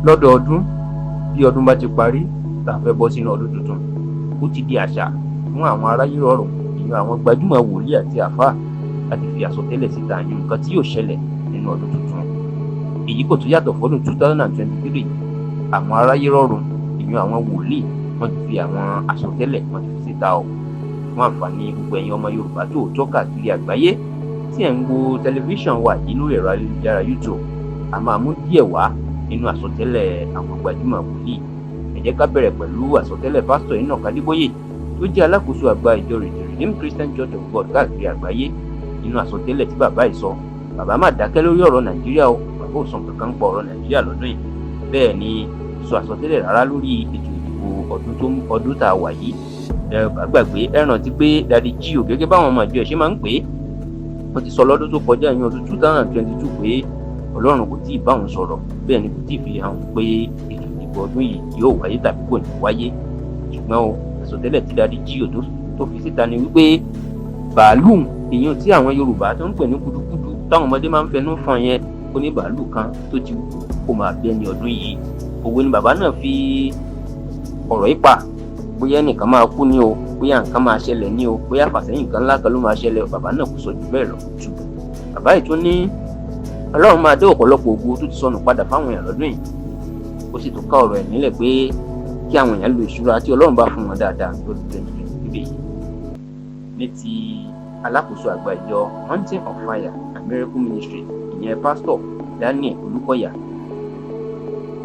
lọ́dọọdún bí ọdún bá ti parí tá a fẹ́ bọ́ sínú ọdún tuntun, ó ti di àṣà fún àwọn aráyé rọrùn ìyẹn àwọn gbajúmọ̀ wòlíì àti àfáà láti fi àsọtẹ́lẹ̀ síta yín nǹkan tí yóò ṣẹlẹ̀ nínú ọdún tuntun. Èyí kò tún yàtọ̀ fọ́dún 2023. Àwọn aráyé rọrùn ìyẹn àwọn wòlíì wọ́n ti fi àwọn àsọtẹ́lẹ̀ wọ́n ti fi síta o fún àǹfààní gbogbo ẹ̀yin ọmọ Yorùbá tòótọ́ káàkiri àgbáyé tí ẹ̀ ń wo tẹlifíṣàn wa yìí lórí ẹ̀rọ ayélujára YouTube. A máa mú díẹ̀ wá nínú àsọtẹ́lẹ̀ àwọn gbajúmọ̀ wòlíì. Ẹ jẹ́ ká bẹ̀rẹ̀ pẹ̀lú àsọtẹ́lẹ̀ pásítọ̀ Enoch Adébóyè tó jẹ́ alákòóso àgbà ìjọ Redeemed Christian Church of God káàkiri àgbáyé. Nínú àsọtẹ́lẹ̀ tí bàbá yìí sọ, bàbá má dákẹ́ lórí ọ̀rọ̀ Nàìjíríà o, bàbá ò sọ kankan pọ̀ ọ̀rọ̀ Nàìjíríà lọ́dún yìí. Bẹ́ẹ̀ ni sọ àsọtẹ́lẹ̀ rárá lórí ètò ìdìbò ọdún tá a wà yìí. Ẹ bá gbàgbé ẹ rántí pé Daddy G.O gẹ́gẹ́ báwọn ọmọ ìjọ ẹ̀ ṣe máa ń pè é, wọ́n ti sọ lọ́dún tó kọjá ìyẹn ọdún 2022 pé Ọlọ́run kò tíì bá òun sọ̀rọ̀, bẹ́ẹ̀ ni kò tíì fi hàn pé ètò ìdìbò ọdún yìí yóò wáyé tàbí kò ní wáyé. Ṣùgbọ́n o àsọtẹ́lẹ̀ tí Daddy G.O tó fi síta ni wípé bàálù èèyàn tí àwọn Yorùbá tó ń pè ní kùdùkùdù táwọn ọmọdé máa ń fẹnu fọn yẹn, ó ní bàálù kan tó ti wù kó máa bẹ ní ọdún yìí. Òwe ni bàbá náà fi ọ̀rọ̀ yìí pa, bóyá ẹnìkan máa kú ní o, bóyá nǹkan máa ṣẹlẹ̀ ní o, bóyá àfàsẹ́yìn nǹkan ńlá kan ló máa ṣẹlẹ̀. Bàbá náà kò sọ jù bẹ́ẹ̀ lọ. Bàbá yìí tún ní Ọlọ́run máa dé ọ̀pọ̀lọpọ̀ ògo tó ti sọnù padà fáwọn èèyàn lọ́dún yìí. Ó sì tún ká ọ̀rọ̀ ẹ̀ nílẹ̀ pé kí àwọn èèyàn lo ìṣúra tí Ọlọ́run bá fún wọn dáadáa lọ́dún 2023. Ní ti alákòóso àgbà ìjọ Mountain of Fire and Miracle Ministry ìyẹn pásítọ̀ Daniel Olúkọ̀yà,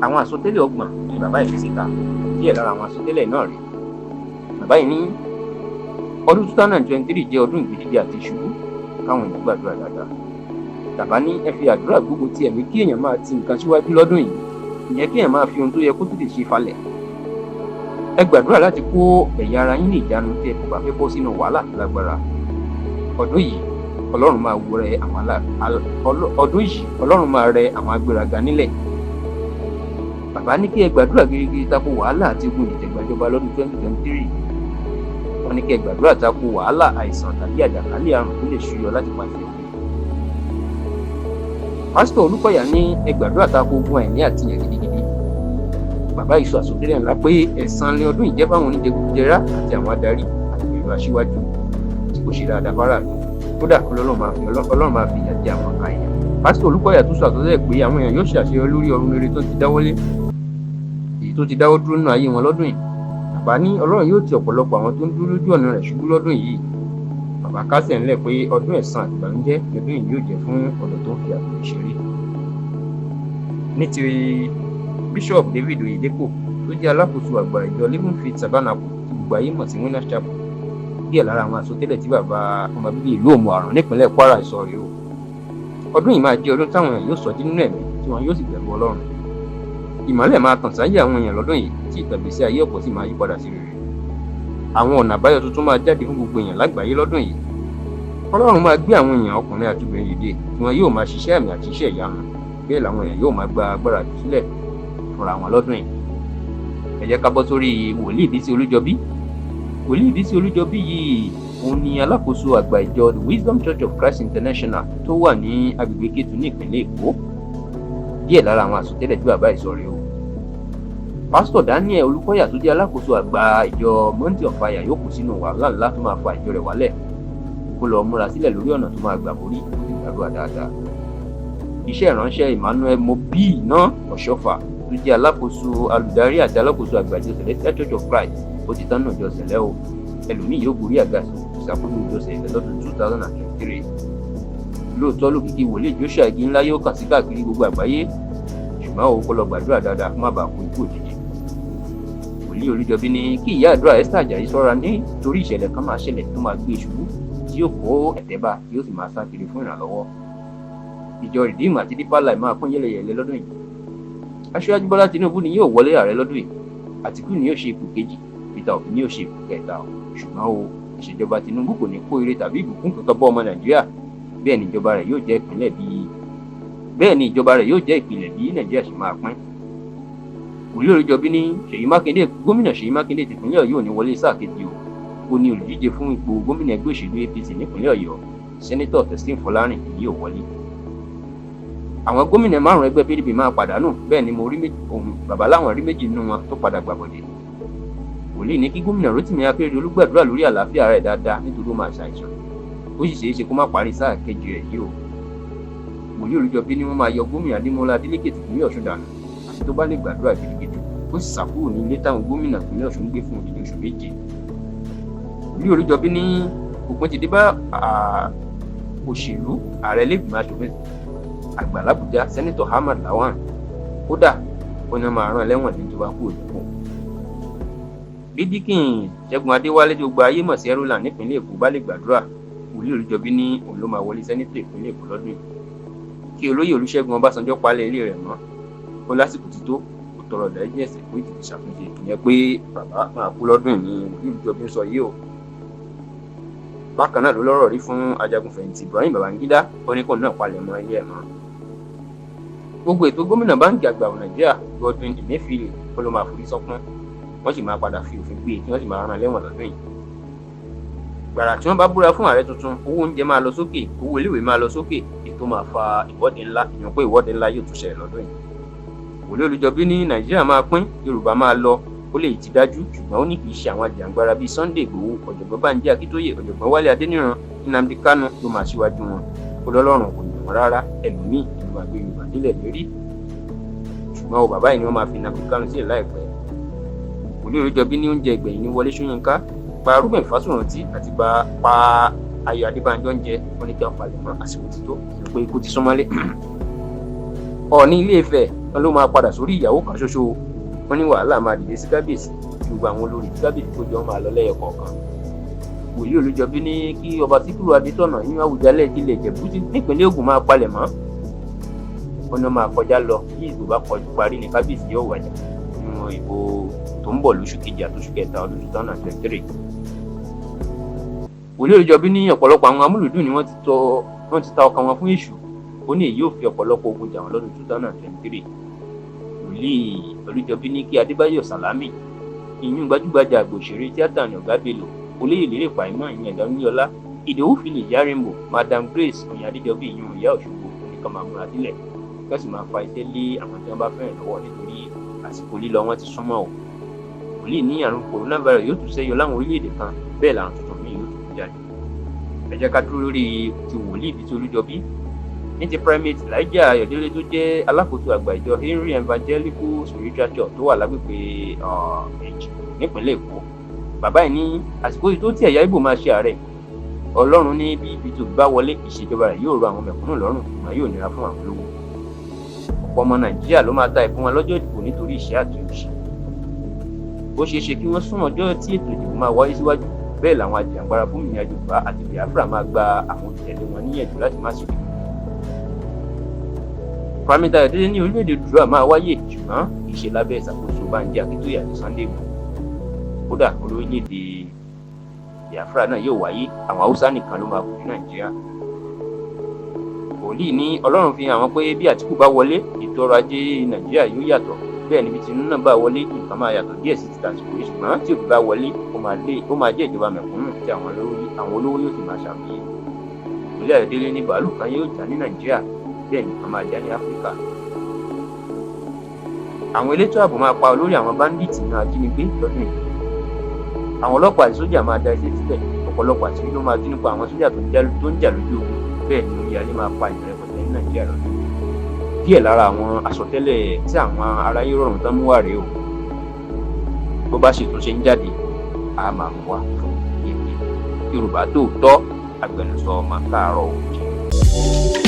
àwọn àsọtẹ́lẹ̀ ọgbọ̀n ni bàbá yìí fi síta. Díẹ̀ lára àwọn àsọtẹ́lẹ̀ náà rèé. Bàbá yìí ní ọdún 2023 jẹ́ ọdún ìgbèdìde àti ìṣubú, káwọn èèyàn gbàdúrà dáadáa. Bàbá ní ẹ fi àdúrà gbogbo ti ẹ̀mí kí èèyàn máa ti nǹkan síwájú lọ́dún yìí, ìyẹn kí èèyàn máa fi ohun tó yẹ kó tètè ṣe falẹ̀. Ẹ gbàdúrà láti kó ẹ̀yà ara yín ní ìjánu tí ẹ kò bá fẹ́ bọ́ sínú wàhálà tó lágbára. Ọdún yìí Ọlọ́run máa rẹ àwọn agbéraga nílẹ̀. Bàbá ní kí ẹ gbàdúrà gidigidi tako wàhálà àti ogun ìjẹgbàjọba lọ́dún 2023. Wọ́n ní kí ẹ gbàdúrà tako wàhálà, àìsàn tàbí àjàkálẹ̀ àrùn tó lè ṣúyọ láti pàṣẹ òfin. Pásítọ̀ Olúkọ̀yà ní ẹ gbàdúrà tako ogun àìní àti ìyà gidigidi. Bàbá yìí sọ àsọtẹ́lẹ̀ ńlá pé ẹ̀san ni ọdún ìjẹ́ fáwọn oníjẹgúdújẹrá àti àwọn adarí àti pẹ̀lú aṣíwájú tí kò ṣe dáadáa fáráàlú. Kódà Ọlọ́run máa fi ìyà jẹ àwọn ọ̀ka èèyàn. Pásítọ̀ Olúkọ̀yà tún sọ àsọtẹ́lẹ̀ pé àwọn èèyàn yóò ṣe àṣeyọrí lórí ọrùn rere tó ti dáwọ́lé, èyí tó ti dáwọ́ dúró nínú ayé wọn lọ́dún yìí. Bàbá ní Ọlọ́run yóò ti ọ̀pọ̀lọpọ̀ àwọn tó ń dúró lójú ọ̀nà rẹ̀ ṣubú lọ́dún yìí. Bàbá kásẹ̀ ńlẹ̀ pé ọdún ẹ̀san àti ìbànújẹ́ lọ́dún yìí yóò jẹ́ fún ọ̀dọ́ tó ń fi àgbèrè ṣeré. Ní ti Bishop David Oyedepo tó jẹ́ alákòóso àgbà ìjọ Living Faith Tabernacle tí gbogbo ayé mọ̀ sí Winners Chapel, díẹ̀ lára àwọn àsọtẹ́lẹ̀ tí bàbá ọmọ bíbí ìlú Òmù-àràn nípínlẹ̀ Kwara sọ rèé o. Ọdún yìí máa jẹ́ ọdún táwọn èèyàn yóò sọjí nínú ẹ̀mí tí wọn yóò sì bẹ̀rù Ọlọ́run. Ìmọ́lẹ̀ máa tàn sáyé àwọn èèyàn lọ́dún yìí tí ìtàgbésí ayé ọ̀pọ̀ sì máa yí padà sí rere. Àwọn ọ̀nà àbáyọ tuntun máa jáde fún gbogbo èèyàn lágbàáyé lọ́dún yìí. Ọlọ́run máa gbé àwọn èèyàn ọkùnrin àti obìnrin dìde tí wọn yóò máa ṣiṣẹ́ àmì àti iṣẹ́ ìyanu. Bẹ́ẹ̀ làwọn èèyàn yóò máa gba agbára sílẹ̀ fúnra wọn lọ́dún yìí. Ẹ jẹ́ ká bọ́ sórí wòlíì Bísí Olújọbí. Wòlíì Bísí Olújọbí yìí òun ni alákòóso àgbà ìjọ The Wisdom Church of Christ International tó wà ní agbègbè Kétu ní ìpínlẹ̀ Èkó. Díẹ̀ lára àwọn àsọtẹ́lẹ̀ tí bàbá ìsọ̀rẹ́ o. Pásítọ̀ Daniel Olúkọ̀yà tó jẹ́ alákòóso àgbà ìjọ Mountain of Fire yóò kó sínú wàhálà ńlá tó máa fa ìjọ rẹ̀ wálẹ̀. Kó lọ múra sílẹ̀ lórí ọ̀nà tó máa gbà borí ìgbàdúrà dáadáa. Iṣẹ́ ìránṣẹ́ Emmanuel Mobi náà Ọ̀ṣọ́fà tó jẹ́ alákòóso alùdarí àti alákòóso àgbà ìjọ Celestial Church of Christ ó ti tán náà jọ sẹ̀lẹ̀ o. Ẹlòmíì yóò borí àga ìṣàkóso ìjọ sẹ̀lẹ̀ lọ́dún 2023. Lóòótọ́ lókìkí wòlíì Joshua igi ńlá yóò kàn sí káàkiri gbogbo àgbáyé, ṣùgbọ́n ó kó lọ gbàdúrà dáadáa kó má bàa kú ikú òjijì. Wòlíì Olújọbí ní kí ìyá àdúrà Esther Ajayi ṣọ́ra nítorí ìṣẹ̀lẹ̀ kan máa ṣẹlẹ̀ tó máa gbé ìṣubú tí yóò kó ẹ̀tẹ́ bá tí yóò sì máa sá kiri fún ìrànlọ́wọ́. Ìjọ Redeemed àti Deeper Life máa pín yẹ́lẹyẹ̀lẹ lọ́dún yìí. Aṣíwájú Bọ́lá Tinubu ni yóò wọlé ààrẹ lọ́dún yìí. Àtìkú ni yóò ṣe ipò kejì, Peter Obi ni yóò ṣe ipò kẹta. Ṣùgbọ́n o, ìṣèjọba Tinubu kò ní kó ire tàbí ìbùkún kankan bọ́ ọmọ Nàìjíríà. Bẹ́ẹ̀ ni ìjọba rẹ̀ yóò jẹ́ ìpìlẹ̀ bí Nàìjíríà ṣe máa pín. Wòlíì Olújọbí ní gómìnà Ṣèyí Mákindé tìpínlẹ̀ Ọ̀yọ́ ò ní wọlé sáà kejì o. Ó ní olùdíje fún ipò gómìnà ẹgbẹ́ òṣèlú APC nípínlẹ̀ Ọ̀yọ́, Sẹ́nẹ́tọ̀ Teslim Fọlárìn yóò wọlé. àwọn gómìnà 5 ẹgbẹ́ PDP máa pàdánù, bẹ́ẹ̀ ni mo rí bàbá láwọn rí méjì nínú wọn tó padà gbàbọ̀dé. Wòlíì ní kí gómìnà Rotimi Akeredolu gbàdúrà lórí àlàáfíà rẹ̀ dáadáa nítorí ó máa ṣàìsàn, ó sì ṣeé ṣe kó má parí sáà kejì rẹ̀ yìí o. Wòlíì Olújọbí ní wọ́n máa yọ gómìnà Adémọ́lá Adélékè tìpínlẹ̀ Ọ̀ṣun dànù àti tó bá lè gbàdúrà gidigidi, ó sì sàkúrò ní ilé táwọn gómìnà ìpínlẹ̀ Ọ̀ṣun gbé fún odidi oṣù 7. Wòlíì Olújọbí ní òpin ti dé bá òṣèlú ààrẹ ilé-ìgbìmọ̀ aṣòfin àgbà l'Àbújá sẹ́nitọ̀ Ahmad Lawan, kódà ó ní máa rán lẹ́wọ̀n ní tó bá kú òdìpọ̀. Bí Dikin Ṣẹ́gun Adéwálé tó gba ayé mọ̀ sí Ẹrúlà nípínlẹ̀ Èkó bá lè gbàdúrà, Wòlíì Olújọbí ní òun ló máa wọlé sẹ́nitọ̀ ìpínlẹ̀ Èkó lọ́dún yìí. Kí olóyè Olúṣẹ́gun Ọbásanjọ́ palẹ̀ ilé rẹ̀ mọ́, ó lásìkò ti tó, ó tọrọ ìdáríjì ẹ̀ṣẹ̀ pé ìtìtì ṣàtúnṣe ìyẹn pé bàbá máa kú lọ́dún yìí ni Wòlíì Olújọbí ń sọ yìí o. Bákan náà ló lọ́rọ̀ rí fún ajagunfẹ̀yìntì Ibrahim Babangida, ó ní kóun náà palẹ̀ mọ́ ilé ẹ̀ mọ́. Gbogbo ètò gómìnà báńkì àgbà Nàìjíríà Godwin Emefiele ó ló máa forí sọ́kún, wọ́n sì máa padà fi òfin gbé e tí wọ́n sì máa rán lẹ́wọ̀n lọ́dún yìí. Gbàrà tí wọ́n bá búra fún ààrẹ tuntun, owó oúnjẹ máa lọ sókè, owó iléèwé máa lọ sókè, ètò máa fa ìwọ́de ńlá, ìyẹn pé ìwọ́de ńlá yóò tún ṣẹlẹ̀ lọ́dún yìí. Wòlíì Olújọbí ní Nàìjíríà máa pín, Yorùbá máa lọ, ó lè ti dájú, ṣùgbọ́n ó ní kì í ṣe àwọn àjàǹgbara bíi Sunday Igboho, ọ̀jọ̀gbọ́n Bánjí Akíntóyè, ọ̀jọ̀gbọ́n Wálé Adéníran, Nnamdi Kanu ló máa ṣíwájú wọn. Ó lọ́lọ́run kò yàn wọ́n rárá, ẹlòmíì ìlú àgbẹ̀ Yorùbá nílẹ̀ lérí. Ṣùgbọ́n o bàbá yìí ni wọ́n máa fi Nnamdi Kanu sílẹ̀ láìpẹ́. Wòlíì Olújọbí ní oúnjẹ ìgbẹ̀yìn ní Wọlé Ṣóyínká, pa Rúbẹ̀n Fásórántì àti pa Ayọ̀ Adébánjọ ń jẹ, wọ́n ní kí wọ́n palẹ̀ mọ́ àsìkò ti tó, pé ikú ti súnmọ́lé. Ọọ̀ni Ilé Ifẹ̀ wọn ló máa padà sórí ìyàwó kan ṣoṣo, wọ́n ní wàhálà máa dìde sí kábíyèsí, gbogbo àwọn olórí kábíyèsí tó jọ máa lọ lẹ́yọ kọ̀ọ̀kan. Wòlíì Olújọbí ní kí ọba Síkírù Adétọ̀nà ní Àwùjalẹ̀ ìjìnlẹ̀ Ìjẹ̀bú nípínlẹ̀ Ògùn máa palẹ̀ mọ́, wọn ni wọ́n máa kọjá lọ kí ìbò bá parí ní kábíyèsí yóò wájà nínú ìbò tó ń bọ̀ lóṣù kejì àti oṣù kẹta ọdún 2023. Wòlíì Olújọbí ní ọ̀pọ̀lọpọ̀ àwọn amúlùdùn ni wọ́n ti ta ọkàn wọn fún èṣù, ó ní èyí yóò fi ọ̀pọ̀lọpọ̀ ogun jà wọn lọ́dún 2023. Wòlíì Olújọbí ní kí Adébáyọ̀ Sàlámì, ìyún gbajúgbajà àgbà òṣèré tíátà ní Ọ̀gá Bello, olóyè Lérè Pàímọ́ ìyẹn ẹ̀dá Oníyọlá, Ìdòwú Philip Yarimbo, Madam Grace Oyin Adéjọbí ìyún Ìyá Òṣogbo nìkan máa múra sílẹ̀, kí wọ́n sì máa fa iṣẹ́ lé àwọn tí wọ́n bá fẹ́ràn lọ́wọ́ nítorí àsìkò lílọ wọn ti súnmọ́ o. Wòlíì ní àrùn coronavirus yóò tún ṣẹ́yọ láwọn orílẹ̀-èdè kan, bẹ́ẹ̀ làwọn tuntun míì yóò tún jáde. Ẹ jẹ́ ká dúró lórí ti Wòlíì bíi ti Olújọbí. Ní ti Primate Elijah Ayọ̀délé tó jẹ́ alákòóso àgbà ìjọ Henry Evangelical Spiritual Church tó wà lágbègbè Èjì nípínlẹ̀ Èkó. Bàbá yìí ní àsìkò yìí tó tí ẹ̀yà Ìgbò máa ṣe ààrẹ. Ọlọ́run ní bí ibi tó bá wọlé, ìṣèjọba rẹ̀ yóò rọ àwọn mẹ̀kúnnù lọ́rùn, ṣùgbọ́n yóò nira fún àwọn olówó. Ọ̀pọ̀ ọmọ Nàìjíríà ló máa ta ìfún wọn lọ́jọ́ ìdìbò nítorí ìṣẹ́ àti òṣì. Ó ṣeé ṣe kí wọ́n sún ọjọ́ tí ètò ìdìbò máa wáyé síwájú, bẹ́ẹ̀ làwọn ajìjàǹgbara fún òmìnira Yorùbá àti Biafra máa gba àwọn olùtẹ̀lé wọn níyànjú láti má ṣe dìbò. Primate Ayọ̀délé ní orílẹ̀-èdè Odùduwà máa wáyé, ṣùgbọ́n kì í ṣe lábẹ́ ìṣàkóso Bánjí Akíntóyè àti Sunday Igboho. Kódà orílẹ̀-èdè Biafra náà yóò wáyé, àwọn Haúsá nìkan ló máa kù ní Nàìjíríà. Wòlíì ní Ọlọ́run fi hàn wọ́n pé bí Àtíkù bá wọlé, ètò ọrọ̀ ajé Nàìjíríà yóò yàtọ̀, bẹ́ẹ̀ níbi tí Tinubu náà bá wọlé, nǹkan máa yàtọ̀ díẹ̀ sí ti tàsìkò yìí, ṣùgbọ́n tí Òbí bá wọlé, ó máa jẹ́ ìjọba mẹ̀kúnnù tí àwọn olówó yóò sì máa ṣàmìyẹ. Wòlíì Ayọ̀délé ní bàálù kan yóò jà ní Nàìjíríà, bẹ́ẹ̀ nìkan máa jà ní Áfíríkà. Àwọn elétò ààbò máa pa olórí àwọn báńdíìtì náà ajínigbé lọ́dún yìí. Àwọn ọlọ́pàá àti sójà máa da iṣẹ́ sílẹ̀, ọ̀pọ̀lọpọ̀ àṣírí ló máa tú nípa àwọn sójà tó ń jà lójú ogun, bẹ́ẹ̀ ni omíyalé máa pa ìbẹ̀rẹ̀ pẹ̀lẹ́ ní Nàìjíríà lọ́dún yìí. Díẹ̀ lára àwọn àsọtẹ́lẹ̀ tí àwọn aráyé rọrùn tán mú wá rèé o. Bó bá ṣètò ṣe ń jáde, a máa mú wá fún yẹ̀yẹ́. Yorùbá Tòótọ́, agbẹnusọ ọmọ Káàárọ̀ Oòjíire.